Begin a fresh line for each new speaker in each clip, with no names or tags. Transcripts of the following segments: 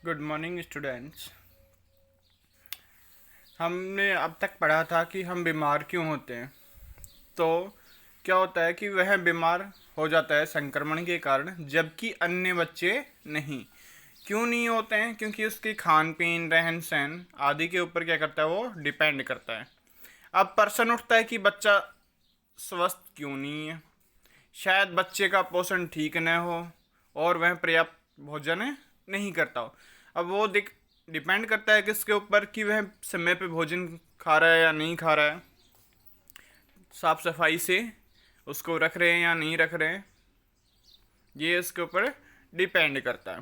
Good morning students. हमने अब तक पढ़ा था कि हम बीमार क्यों होते हैं। तो क्या होता है कि वह बीमार हो जाता है संक्रमण के कारण, जबकि अन्य बच्चे नहीं। क्यों नहीं होते हैं? क्योंकि उसकी खान पीन, रहन सहन आदि के ऊपर क्या करता है, वो डिपेंड करता है। अब प्रश्न उठता है कि बच्चा स्वस्थ क्यों नहीं है। शायद बच्चे का पोषण ठीक न हो और वह पर्याप्त भोजन नहीं करता हो। अब वो डिपेंड करता है किसके ऊपर, कि वह समय पे भोजन खा रहा है या नहीं खा रहा है, साफ सफाई से उसको रख रहे हैं या नहीं रख रहे हैं, ये इसके ऊपर डिपेंड करता है।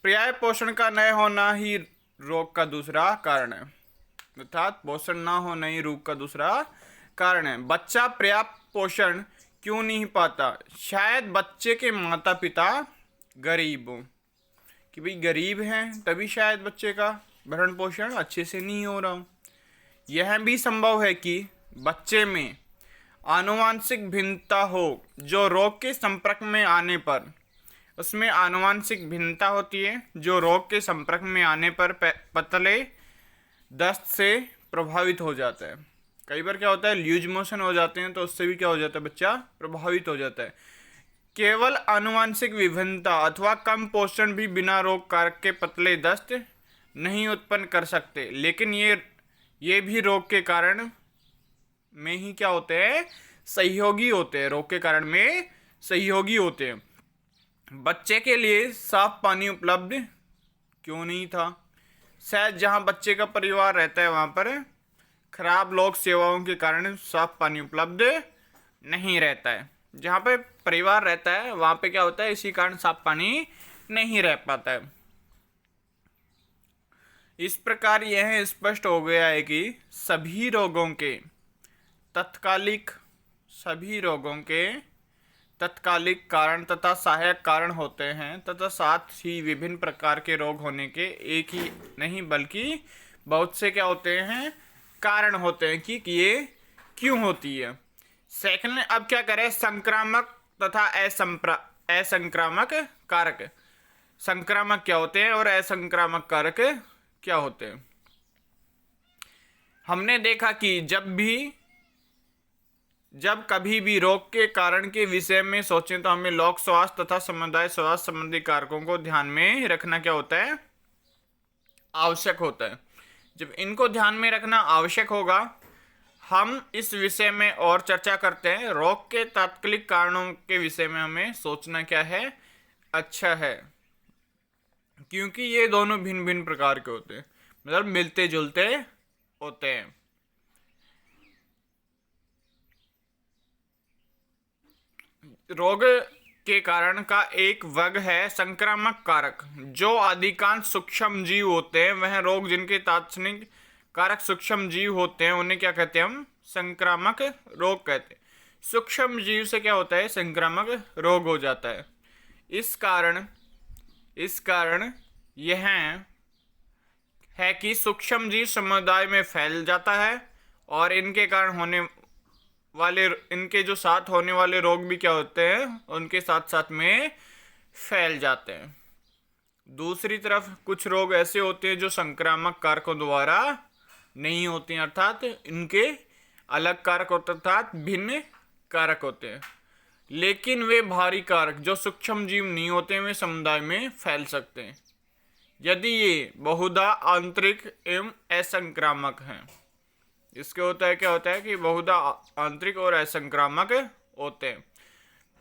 पर्याप्त पोषण का न होना ही रोग का दूसरा कारण है, अर्थात पोषण ना होना ही रोग का दूसरा कारण है। बच्चा पर्याप्त पोषण क्यों नहीं पाता? शायद बच्चे के माता पिता गरीब हों, कि भाई गरीब हैं तभी शायद बच्चे का भरण पोषण अच्छे से नहीं हो रहा हो। यह भी संभव है कि बच्चे में आनुवांशिक भिन्नता हो, जो रोग के संपर्क में आने पर, उसमें आनुवांशिक भिन्नता होती है जो रोग के संपर्क में आने पर पतले दस्त से प्रभावित हो जाता है। कई बार क्या होता है, लूज मोशन हो जाते हैं, तो उससे भी क्या हो जाता है, बच्चा प्रभावित हो जाता है। केवल आनुवांशिक विभिन्नता अथवा कम पोषण भी बिना रोग कारक के पतले दस्त नहीं उत्पन्न कर सकते, लेकिन ये भी रोग के कारण में ही क्या होते हैं, सहयोगी होते हैं। रोग के कारण में सहयोगी होते हैं। बच्चे के लिए साफ पानी उपलब्ध क्यों नहीं था? शायद जहां बच्चे का परिवार रहता है वहां पर खराब लोक सेवाओं के कारण साफ पानी उपलब्ध नहीं रहता है। जहाँ पे परिवार रहता है वहाँ पे क्या होता है, इसी कारण साफ पानी नहीं रह पाता है। इस प्रकार यह स्पष्ट हो गया है कि तत्कालिक सभी रोगों के तत्कालिक कारण तथा सहायक कारण होते हैं, तथा साथ ही विभिन्न प्रकार के रोग होने के एक ही नहीं बल्कि बहुत से क्या होते हैं, कारण होते हैं कि ये क्यों होती है। सेकंड, अब क्या करें, संक्रामक तथा असंक्रामक कारक। संक्रामक क्या होते हैं और असंक्रामक कारक क्या होते हैं? हमने देखा कि जब कभी भी रोग के कारण के विषय में सोचें तो हमें लोक स्वास्थ्य तथा समुदाय स्वास्थ्य संबंधी कारकों को ध्यान में रखना क्या होता है, आवश्यक होता है। जब इनको ध्यान में रखना आवश्यक होगा, हम इस विषय में और चर्चा करते हैं। रोग के तात्कालिक कारणों के विषय में हमें सोचना क्या है, अच्छा है, क्योंकि ये दोनों भिन्न भिन्न प्रकार के होते हैं, मतलब मिलते जुलते होते हैं। रोग के कारण का एक वर्ग है संक्रामक कारक। जो अधिकांश सूक्ष्म जीव होते हैं, वह रोग जिनके तात्क्षणिक कारक सूक्ष्म जीव होते हैं, उन्हें क्या कहते हैं, हम संक्रामक रोग कहते हैं। सूक्ष्म जीव से क्या होता है, संक्रामक रोग हो जाता है। इस कारण यह है कि सूक्ष्म जीव समुदाय में फैल जाता है और इनके जो साथ होने वाले रोग भी क्या होते हैं, उनके साथ साथ में फैल जाते हैं। दूसरी तरफ कुछ रोग ऐसे होते हैं जो संक्रामक कारकों द्वारा नहीं होते हैं, अर्थात इनके अलग कारक होते हैं, अर्थात भिन्न कारक होते हैं, लेकिन वे भारी कारक जो सूक्ष्म जीव नहीं होते हैं, वे समुदाय में फैल सकते हैं यदि ये बहुधा आंतरिक एवं असंक्रामक हैं। इसके होता है, क्या होता है कि बहुधा आंतरिक और असंक्रामक होते हैं।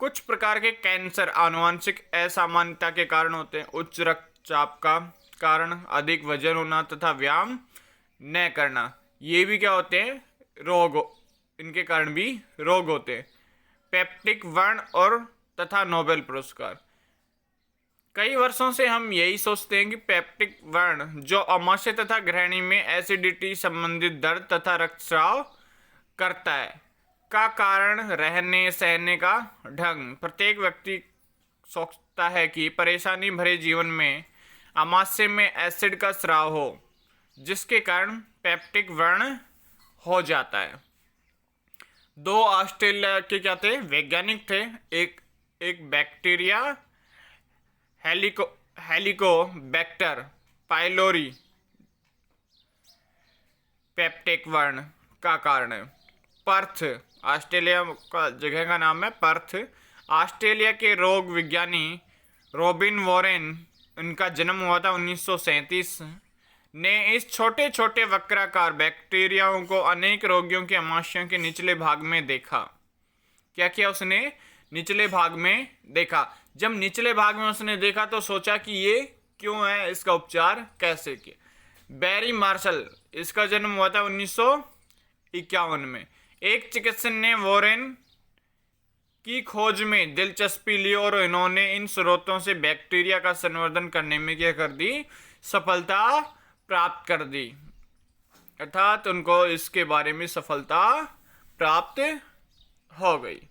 कुछ प्रकार के कैंसर आनुवंशिक असामान्यता के कारण होते हैं। उच्च रक्तचाप का कारण, अधिक वजन होना तथा व्यायाम न करना, ये भी क्या होते हैं, रोग। इनके कारण भी रोग होते हैं। पेप्टिक वर्ण और तथा नोबेल पुरस्कार। कई वर्षों से हम यही सोचते हैं कि पेप्टिक वर्ण, जो आमाशय तथा ग्रहणी में एसिडिटी संबंधित दर्द तथा रक्तस्राव करता है, का कारण रहने सहने का ढंग। प्रत्येक व्यक्ति सोचता है कि परेशानी भरे जीवन में आमाशय में एसिड का स्राव हो, जिसके कारण पेप्टिक वर्ण हो जाता है। दो ऑस्ट्रेलिया के क्या थे, वैज्ञानिक थे। एक बैक्टीरिया हेलिकोबैक्टर पाइलोरी पेप्टिक वर्ण का कारण है। पर्थ, ऑस्ट्रेलिया का जगह का नाम है पर्थ। ऑस्ट्रेलिया के रोग विज्ञानी रॉबिन वॉरेन, उनका जन्म हुआ था 1937, ने इस छोटे छोटे वक्राकार बैक्टीरियाओं को अनेक रोगियों के आमाशयों के निचले भाग में देखा। क्या किया उसने? निचले भाग में देखा। जब निचले भाग में उसने देखा तो सोचा कि ये क्यों है, इसका उपचार कैसे किया। बैरी मार्शल, इसका जन्म हुआ था 1951 में। एक चिकित्सक ने वॉरेन की खोज में दिलचस्पी ली और इन्होंने इन स्रोतों से बैक्टीरिया का संवर्धन करने में क्या कर दी? सफलता प्राप्त कर दी। अर्थात उनको इसके बारे में सफलता प्राप्त हो गई।